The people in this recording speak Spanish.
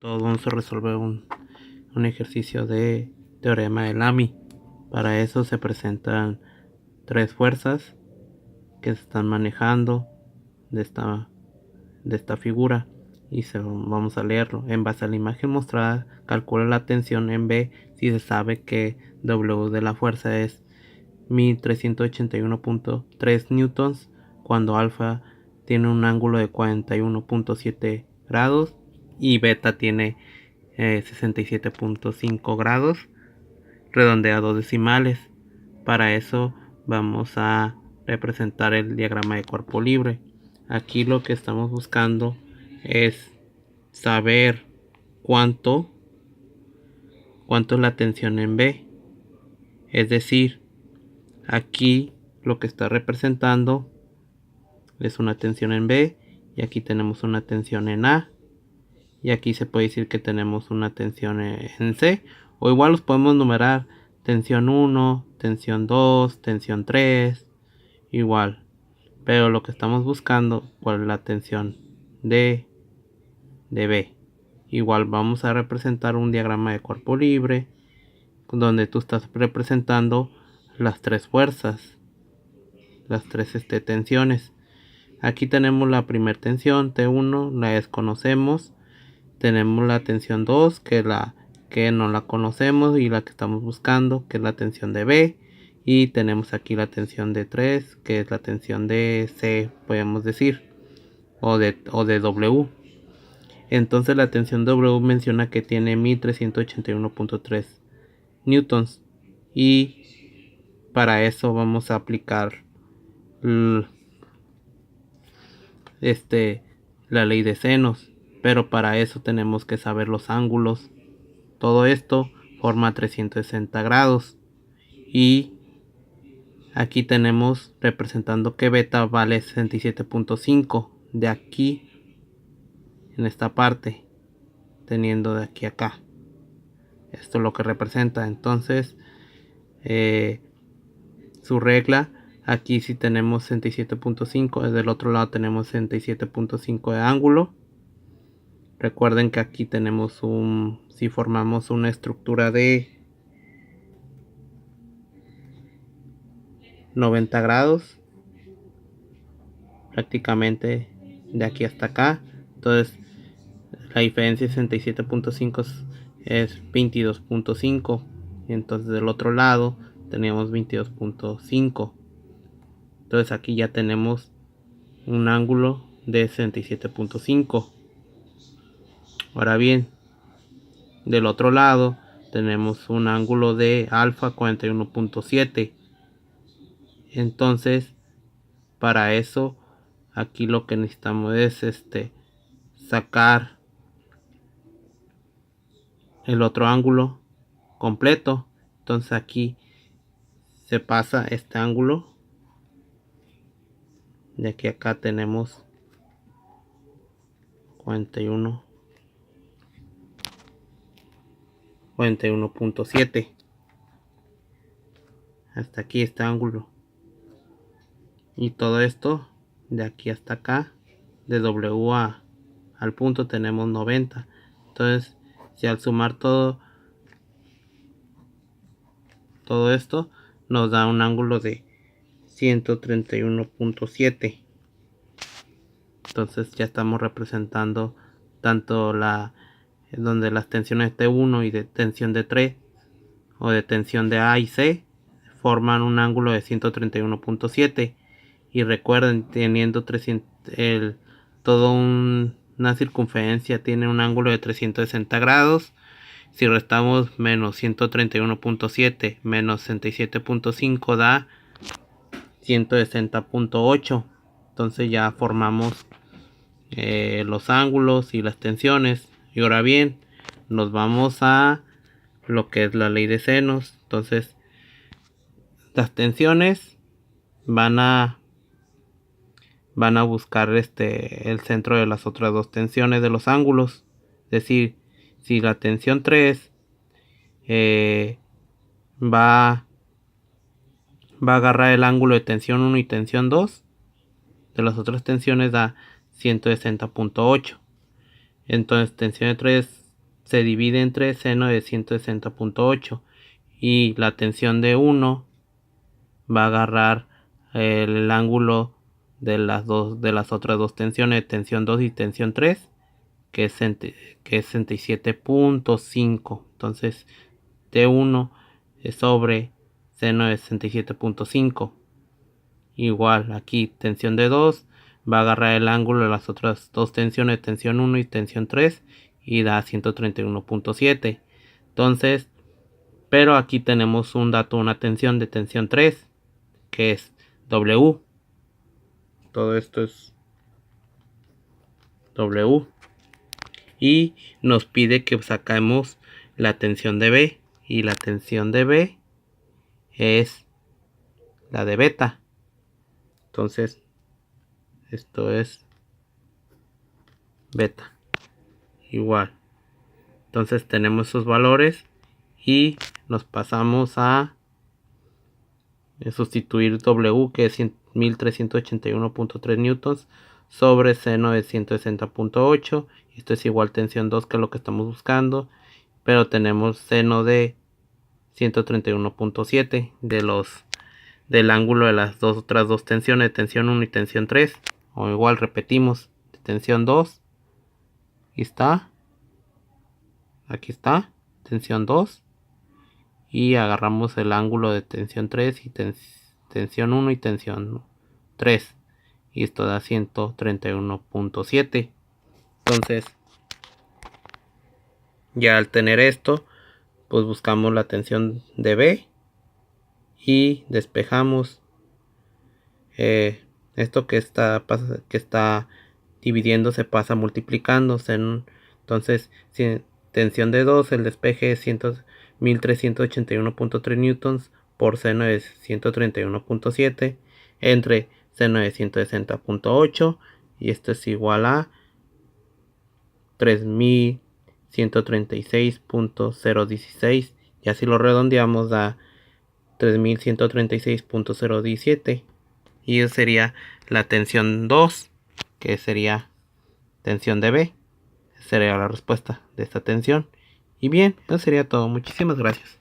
Todos vamos a resolver un ejercicio de teorema de Lamy. Para eso se presentan tres fuerzas que se están manejando de esta figura y vamos a leerlo. En base a la imagen mostrada, calcula la tensión en B si se sabe que W de la fuerza es 1381.3 newtons cuando alfa tiene un ángulo de 41.7 grados y beta tiene 67.5 grados, redondeados decimales. Para eso vamos a representar el diagrama de cuerpo libre. Aquí lo que estamos buscando es saber cuánto es la tensión en B. Es decir, aquí lo que está representando es una tensión en B y aquí tenemos una tensión en A. Y aquí se puede decir que tenemos una tensión en C, o igual los podemos numerar: tensión 1, tensión 2, tensión 3, igual. Pero lo que estamos buscando, ¿cuál es la tensión de B? Igual vamos a representar un diagrama de cuerpo libre donde tú estás representando las tres fuerzas, las tres tensiones. Aquí tenemos la primera tensión, T1, la desconocemos. Tenemos la tensión 2, que no la conocemos y la que estamos buscando, que es la tensión de B. Y tenemos aquí la tensión de 3, que es la tensión de C, podemos decir, o de W. Entonces la tensión W menciona que tiene 1381.3 newtons. Y para eso vamos a aplicar la ley de senos. Pero para eso tenemos que saber los ángulos. Todo esto forma 360 grados. Y aquí tenemos representando que beta vale 67.5. De aquí, en esta parte, teniendo de aquí a acá. Esto es lo que representa. Entonces, su regla, aquí si tenemos 67.5. Del otro lado tenemos 67.5 de ángulo. Recuerden que aquí tenemos si formamos una estructura de 90 grados, prácticamente de aquí hasta acá. Entonces la diferencia de 67.5 es 22.5. Entonces del otro lado tenemos 22.5. Entonces aquí ya tenemos un ángulo de 67.5. Ahora bien, del otro lado tenemos un ángulo de alfa 41.7. Entonces, para eso, aquí lo que necesitamos es sacar el otro ángulo completo. Entonces aquí se pasa este ángulo. De aquí a acá tenemos 41.7. Hasta aquí este ángulo. Y todo esto de aquí hasta acá, de W al punto, tenemos 90. Entonces, si al sumar todo esto, nos da un ángulo de 131.7. Entonces ya estamos representando tanto donde las tensiones T1 y de tensión de 3 o de tensión de A y C forman un ángulo de 131.7. Y recuerden, teniendo una circunferencia tiene un ángulo de 360 grados. Si restamos menos 131.7 menos 67.5 da 160.8. Entonces ya formamos los ángulos y las tensiones. Y ahora bien, nos vamos a lo que es la ley de senos. Entonces las tensiones van a buscar el centro de las otras dos tensiones de los ángulos. Es decir, si la tensión 3 va a agarrar el ángulo de tensión 1 y tensión 2, de las otras tensiones da 160.8. Entonces tensión de 3 se divide entre seno de 160.8 y la tensión de 1 va a agarrar el ángulo de las otras dos tensiones, tensión 2 y tensión 3, que es 67.5. Entonces T1 es sobre seno de 67.5. Igual aquí tensión de 2 va a agarrar el ángulo de las otras dos tensiones, tensión 1 y tensión 3, y da 131.7. Entonces, pero aquí tenemos un dato, una tensión de tensión 3, que es W. Todo esto es W. Y nos pide que saquemos la tensión de B. Y la tensión de B es la de beta. Entonces, esto es beta. Igual. Entonces tenemos esos valores y nos pasamos a sustituir W, que es 1381.3 newtons, sobre seno de 160.8. Esto es igual tensión 2, que es lo que estamos buscando, pero tenemos seno de 131.7 del ángulo de las otras dos tensiones, tensión 1 y tensión 3. O igual repetimos, tensión 2, y está, aquí está, tensión 2, y agarramos el ángulo de tensión 3 y tensión 1 y tensión 3, y esto da 131.7. Entonces, ya al tener esto, pues buscamos la tensión de B y despejamos esto que está dividiendo, se pasa multiplicándose. Entonces, si tensión de 2, el despeje es 1381.3 newtons por seno de 131.7 entre seno de 160.8, y esto es igual a 3136.016, y así lo redondeamos a 3136.017, y eso sería la tensión 2, que sería tensión de B. Sería la respuesta de esta tensión. Y bien, eso sería todo. Muchísimas gracias.